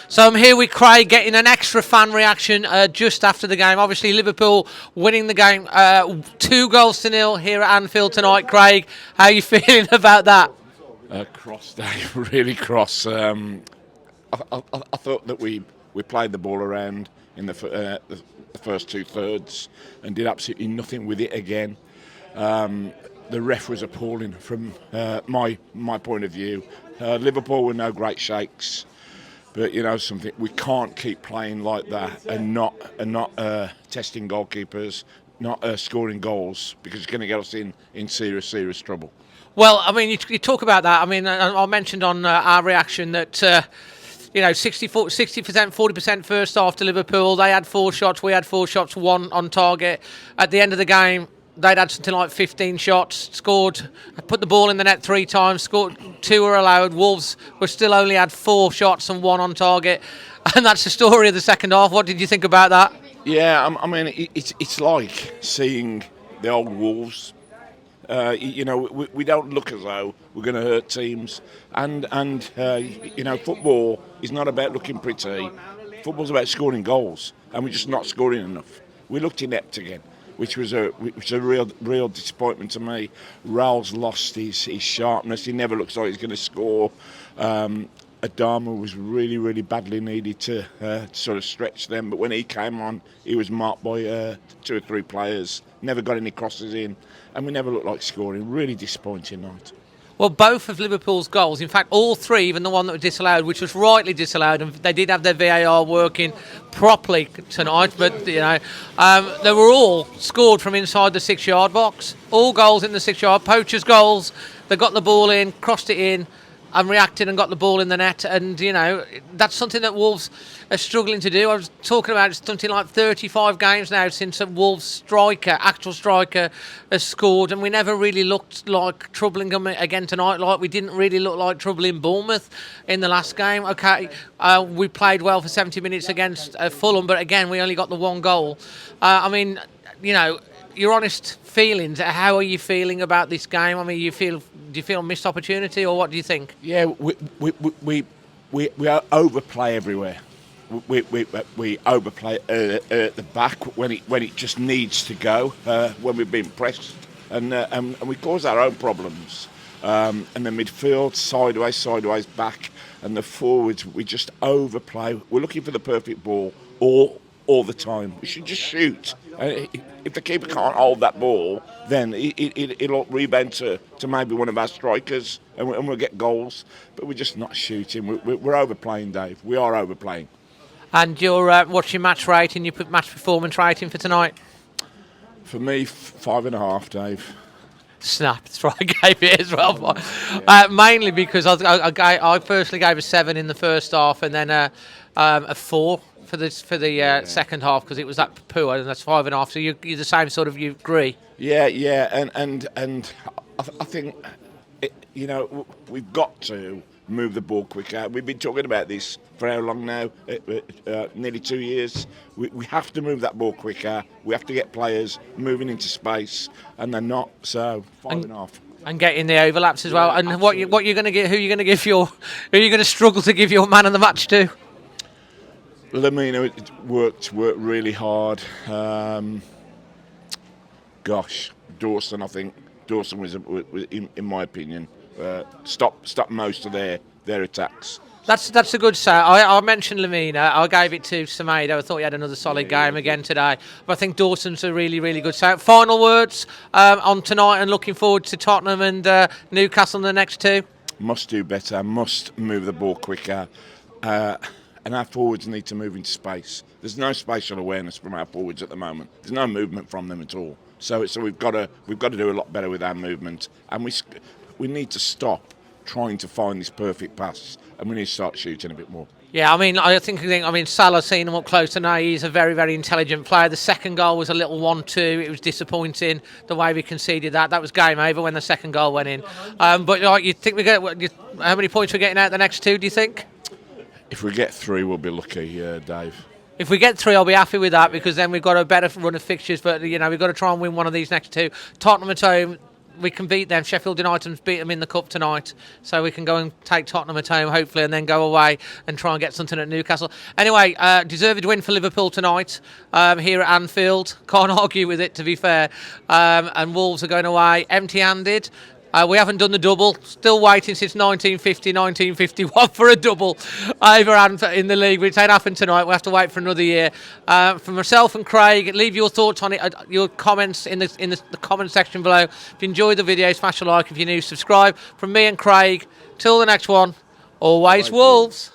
So I'm here with Craig getting an extra fan reaction just after the game. Obviously Liverpool winning the game 2-0 here at Anfield tonight. Craig, how are you feeling about that? Cross, Dave, really cross. I thought that we played the ball around in the first two-thirds and did absolutely nothing with it again. The ref was appalling from my point of view. Liverpool were no great shakes. But you know something, we can't keep playing like that and not testing goalkeepers, not scoring goals, because it's going to get us in serious trouble. Well, I mean, you talk about that. I mean, I mentioned on our reaction that 60%, 40% first half to Liverpool. They had 4 shots, we had 4 shots, 1 on target. At the end of the game, they'd had something like 15 shots, scored, put the ball in the net 3 times, scored, 2 were allowed. Wolves were still only had 4 shots and 1 on target. And that's the story of the second half. What did you think about that? Yeah, I mean, it's like seeing the old Wolves. We don't look as though we're going to hurt teams. And football is not about looking pretty. Football's about scoring goals, and we're just not scoring enough. We looked inept again, which was a real disappointment to me. Raul's lost his sharpness. He never looks like he's going to score. Adama was really badly needed to sort of stretch them, but when he came on, he was marked by 2 or 3 players. Never got any crosses in, and we never looked like scoring. Really disappointing night. Well, both of Liverpool's goals, in fact, all 3, even the one that was disallowed, which was rightly disallowed, and they did have their VAR working properly tonight, but, they were all scored from inside the 6-yard box. All goals in the 6-yard, poachers' goals. They got the ball in, crossed it in, and reacted and got the ball in the net. And, that's something that Wolves are struggling to do. I was talking about it's something like 35 games now since a Wolves actual striker, has scored. And we never really looked like troubling them again tonight, like we didn't really look like troubling Bournemouth in the last game. OK, we played well for 70 minutes against Fulham, but again, we only got the 1 goal. Your honest feelings, how are you feeling about this game? I mean, do you feel missed opportunity, or what do you think? Yeah, we overplay everywhere. We overplay at the back when it just needs to go, when we've been pressed, and we cause our own problems. And the midfield sideways back, and the forwards, we just overplay. We're looking for the perfect ball all the time. We should just shoot. If the keeper can't hold that ball, then it'll rebound to maybe one of our strikers, and we'll get goals. But we're just not shooting. We're overplaying, Dave. We are overplaying. And what's your match rating? You put match performance rating for tonight? For me, 5.5, Dave. Snap, that's what I gave it as well. Mainly because I personally gave a 7 in the first half, and then a 4 for the second half, because it was that poor, and that's 5.5. So you're the same sort of. You agree? Yeah, and I think we've got to move the ball quicker. We've been talking about this for how long now? Nearly 2 years. We have to move that ball quicker. We have to get players moving into space, and they're not. So 5.5. And getting the overlaps as well. And absolutely. what you're going to get? Who are you going to give who are you going to struggle to give your man of the match to? Lamina worked really hard. Dawson. I think Dawson was in my opinion, stopped most of their attacks. That's a good say. I mentioned Lamina. I gave it to Semedo. I thought he had another solid game again today. But I think Dawson's a really good say. Final words on tonight, and looking forward to Tottenham and Newcastle in the next 2. Must do better. Must move the ball quicker. And our forwards need to move into space. There's no spatial awareness from our forwards at the moment. There's no movement from them at all. So we've got to do a lot better with our movement, and we need to stop trying to find this perfect pass, and we need to start shooting a bit more. Yeah, I think Salah's seen him up close tonight. He's a very intelligent player. The second goal was a little 1-2. It was disappointing the way we conceded that. That was game over when the second goal went in. But you think how many points we're getting out the next 2? Do you think? If we get 3, we'll be lucky, Dave. If we get 3, I'll be happy with that, because then we've got a better run of fixtures. But we've got to try and win one of these next 2. Tottenham at home, we can beat them. Sheffield United beat them in the cup tonight, so we can go and take Tottenham at home, hopefully, and then go away and try and get something at Newcastle. Anyway, deserved win for Liverpool tonight here at Anfield. Can't argue with it, to be fair. And Wolves are going away empty-handed. We haven't done the double. Still waiting since 1950, 1951 for a double over in the league. Which ain't happened tonight. We'll have to wait for another year. For myself and Craig, leave your thoughts on it, your comments in the comment section below. If you enjoyed the video, smash a like. If you're new, subscribe. From me and Craig, till the next one, always Wolves.